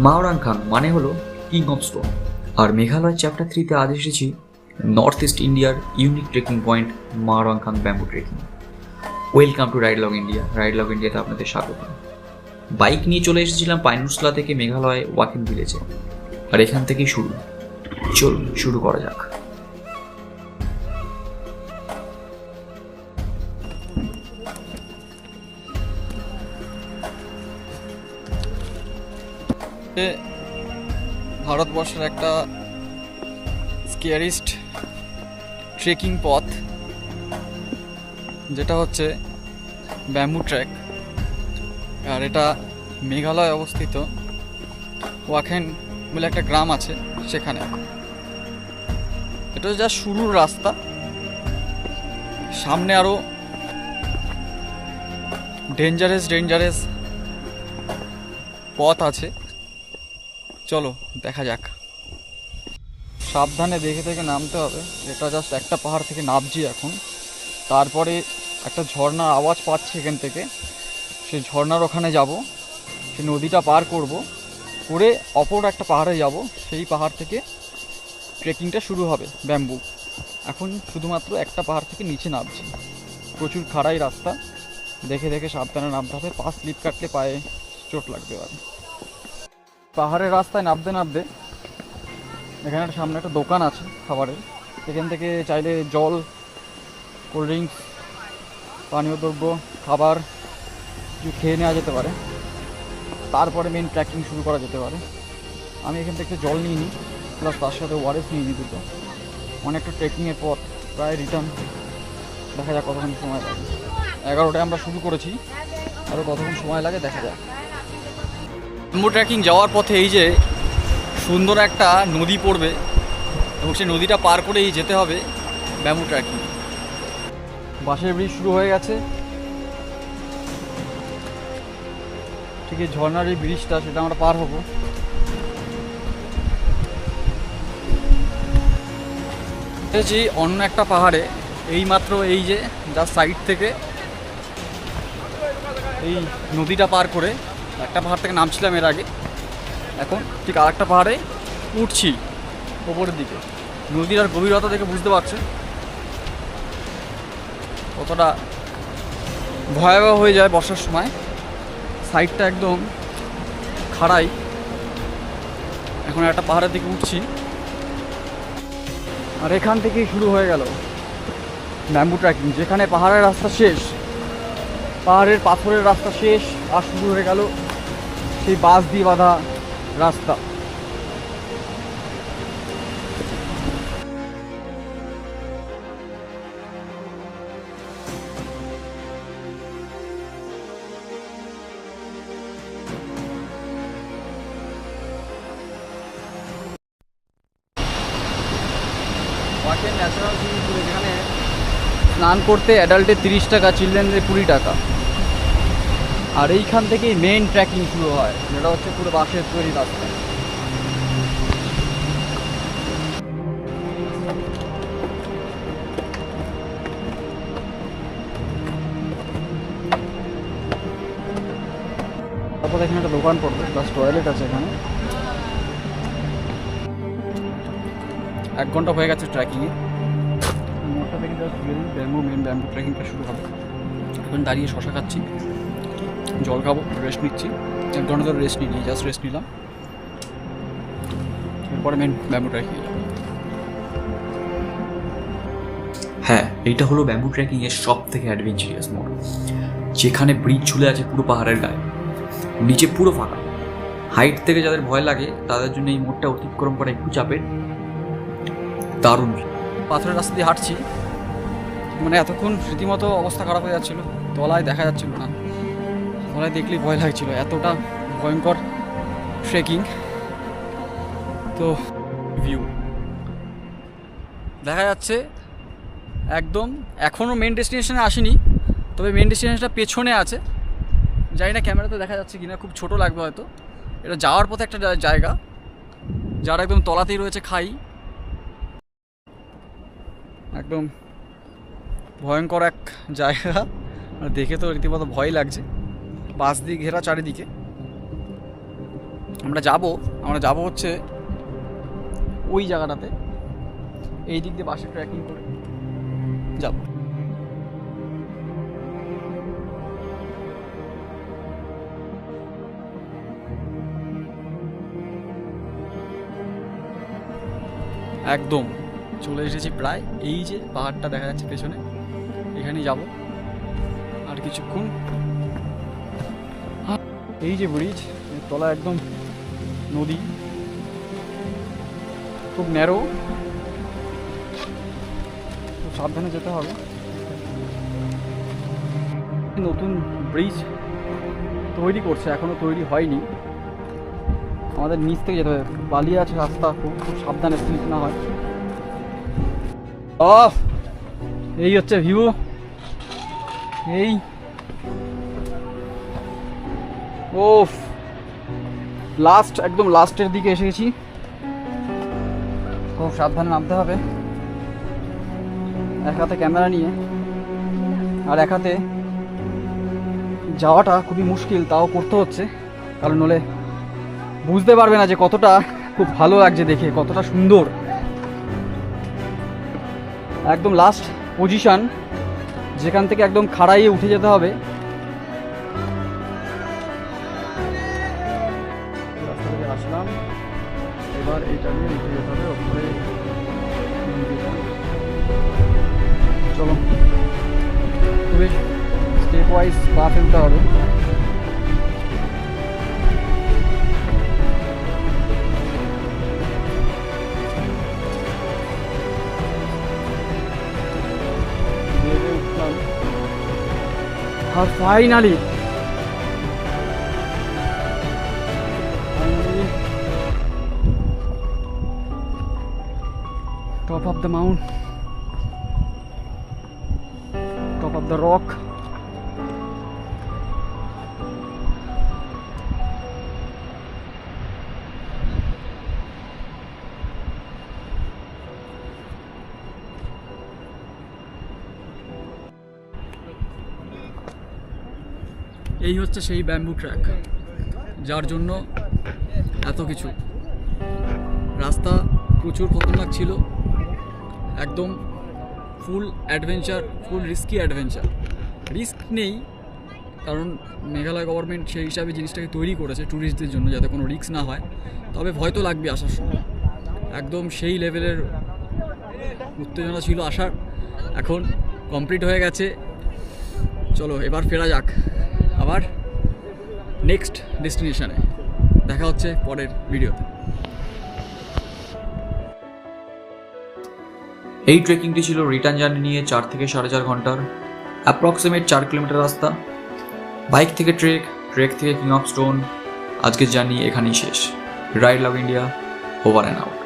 মাওরাংখাং মানে হলো king of stone. আর মেঘালয় চ্যাপ্টার 3-তে আজ এসেছি নর্থ ইস্ট ইন্ডিয়ার unique trekking point Mawrangkhang bamboo trekking. Welcome to Ride Log India. Ride Log ইন্ডিয়াতে আপনাদের স্বাগত। বাইক নিয়ে চলে এসেছিলাম পাইনউসলা থেকে মেঘালয় ওয়াকিং ভিলেজে, আর এখান থেকেই চলুন শুরু করা যাক। ভারতবর্ষের একটা স্কেয়ারিস্ট ট্রেকিং পথ, যেটা হচ্ছে ব্যাম্বু ট্র্যাক। আর এটা মেঘালয় অবস্থিত ওয়াখেন বলে একটা গ্রাম আছে সেখানে। এটা যা শুরুর রাস্তা, সামনে আরও ডেঞ্জারাস পথ আছে। চলো দেখা যাক। সাবধানে দেখে দেখে নামতে হবে। এটা জাস্ট একটা পাহাড় থেকে নামছি এখন। তারপরে একটা ঝর্ণার আওয়াজ পাচ্ছি এখান থেকে, সেই ঝর্ণার ওখানে যাব, সেই নদীটা পার করে অপর একটা পাহাড়ে যাব। সেই পাহাড় থেকে ট্রেকিংটা শুরু হবে ব্যাম্বু। এখন শুধুমাত্র একটা পাহাড় থেকে নিচে নামছি। প্রচুর খাড়াই রাস্তা, দেখে দেখে সাবধানে নামতে হবে। পা স্লিপ কাটলে পায়ে চোট লাগতে পারে। পাহাড়ের রাস্তায় নামতে এখানে একটা সামনে একটা দোকান আছে খাবারের। সেখান থেকে চাইলে জল, কোল্ড ড্রিঙ্কস, পানীয় দ্রব্য, খাবার কিছু খেয়ে নেওয়া যেতে পারে। তারপরে মেন ট্রেকিং শুরু করা যেতে পারে। আমি এখান থেকে জল নিয়ে নিই, প্লাস তার সাথে ওয়ারেস নিয়ে নিই দুটো। অনেকটা ট্রেকিংয়ের পর প্রায় রিটার্ন। দেখা যাক কতক্ষণ সময় লাগে। 11টায় আমরা শুরু করেছি, আরও কতক্ষণ সময় লাগে দেখা যাক। ব্যাম্বু ট্রেকিং যাওয়ার পথে এই যে সুন্দর একটা নদী পড়বে, এবং সেই নদীটা পার করেই যেতে হবে ব্যাম্বু ট্রেকিং। বাঁশের ব্রিজ শুরু হয়ে গেছে। ঠিক এই ঝর্ণার এই ব্রিজটা, সেটা আমরা পার হবো। এসেছি অন্য একটা পাহাড়ে এইমাত্র। এই যে যার সাইড থেকে এই নদীটা পার করে একটা পাহাড় থেকে নামছিলাম এর আগে। এখন ঠিক আর একটা পাহাড়ে উঠছি ওপরের দিকে। নদীর আর গভীরতা দেখে বুঝতে পারছে কতটা ভয়াবহ হয়ে যায় বর্ষার সময়। সাইডটা একদম খাড়াই। এখন একটা পাহাড়ের দিকে উঠছি, আর এখান থেকেই শুরু হয়ে গেল ব্যাম্বু ট্রেকিং। যেখানে পাহাড়ের রাস্তা শেষ, পাহাড়ের পাথরের রাস্তা শেষ, আর শুরু হয়ে গেল সেই বাঁশ দিয়ে বাঁধা রাস্তা। ওয়াকেন ন্যাচারাল সুইমিং পুল, যেখানে স্নান করতে অ্যাডাল্টে 30 টাকা, চিলড্রেনের 20 টাকা। আর এইখান থেকেই মেন ট্রেকিং শুরু হয়, যেটা হচ্ছে পুরো বাঁশের তৈরি রাস্তা। তারপর এখানে একটা দোকান পড়বে, প্লাস টয়লেট আছে এখানে। 1 ঘন্টা হয়ে গেছে ট্রেকিংয়ে। মোটটা থেকে জাস্ট মেন ব্যাম্বু ট্রেকিংটা শুরু হবে। এখন দাঁড়িয়ে শশা খাচ্ছি, জল খাবো, রেস্ট নিচ্ছি। 1 ঘন্টা ধরে রেস্ট নিই, জাস্ট রেস্ট নিলাম। এরপরে মেন ব্যাম্বু ট্রেকিং। হ্যাঁ, এইটা হলো ব্যাম্বু ট্রেকিং এর সব থেকে অ্যাডভেঞ্চারাস মোড, যেখানে ব্রিজ ঝুলে আছে পুরো পাহাড়ের গায়ে, নিচে পুরো ফাঁকা। হাইট থেকে যাদের ভয় লাগে তাদের জন্য এই মোডটা অতিক্রম করা একটু চাপের। দারুণ। পাথরের রাস্তা দিয়ে হাঁটছি, মানে এতক্ষণ রীতিমতো অবস্থা খারাপ হয়ে যাচ্ছিল। তলায় দেখা যাচ্ছিল না, তলায় দেখলেই ভয় লাগছিল, এতটা ভয়ঙ্কর ট্রেকিং। তো ভিউ দেখা যাচ্ছে একদম। এখনও মেন ডেস্টিনেশনে আসিনি, তবে মেন ডেস্টিনেশনটা পেছনে আছে। জানি না ক্যামেরাতে দেখা যাচ্ছে কিনা, খুব ছোট লাগবে হয়তো। এটা যাওয়ার পথে একটা জায়গা, যার একদম তলাতেই রয়েছে খাই। একদম ভয়ঙ্কর এক জায়গা, দেখে তো রীতিমতো ভয় লাগছে। বাঁশ দিয়ে ঘেরা চারিদিকে, আমরা যাব হচ্ছে ওই জায়গাটাতে, এই দিক দিয়ে বাসে ট্রেকিং করে যাব। একদম চলে এসেছি প্রায়, এই যে পাহাড়টা দেখা যাচ্ছে পেছনে, এখানেই যাব আর কিছুক্ষণ। এই যে ব্রিজ, তলা একদম নদী, খুব ন্যারো, খুব সাবধানে যেতে হবে। নতুন ব্রিজ তৈরি করছে, এখনো তৈরি হয়নি, আমাদের নিচ থেকে যেতে হবে, বালি আছে রাস্তা, খুব সাবধানে স্লিপ না হয়। এই হচ্ছে ভিউ, এই ও লাস্ট, একদম লাস্টের দিকে এসেছি, খুব সাবধানে নামতে হবে, এক হাতে ক্যামেরা নিয়ে, আর এক হাতে যাওয়াটা খুবই মুশকিল, তাও করতে হচ্ছে, কারণ নলে বুঝতে পারবে না যে কতটা খুব ভালো লাগছে দেখে, কতটা সুন্দর। একদম লাস্ট পজিশন, যেখান থেকে একদম খাড়াইয়ে উঠে যেতে হবে। রাস্তা থেকে আসলাম, এবার এইটা নিয়ে উঠে যেতে হবে ওপরে। চলো, খুবই স্টেপ ওয়াইজ পা ফেলতে হবে। আর finally top of the mount, top of the rock. এই হচ্ছে সেই ব্যাম্বু ট্র্যাক, যার জন্য এত কিছু। রাস্তা প্রচুর খতরনাক ছিল, একদম ফুল অ্যাডভেঞ্চার, ফুল রিস্কি অ্যাডভেঞ্চার। রিস্ক নেই, কারণ মেঘালয় গভর্নমেন্ট সেই হিসাবে জিনিসটাকে তৈরি করেছে ট্যুরিস্টদের জন্য, যাতে কোনো রিস্ক না হয়। তবে ভয় তো লাগবে আসার সময়, একদম সেই লেভেলের উত্তেজনা ছিল আসার, এখন কমপ্লিট হয়ে গেছে। চলো এবার ফেরা যাক আবার নেক্সট ডেস্টিনেশনে। দেখা হচ্ছে পরের ভিডিওতে। এই ট্রেকিংটি ছিল রিটার্ন জার্নি নিয়ে 4 থেকে 4.5 ঘন্টার, অ্যাপ্রক্সিমেট 4 কিলোমিটার রাস্তা। বাইক থেকে ট্রেক থেকে কিং অফ স্টোন। আজকের জার্নি এখানেই শেষ। Ride love India, over and out.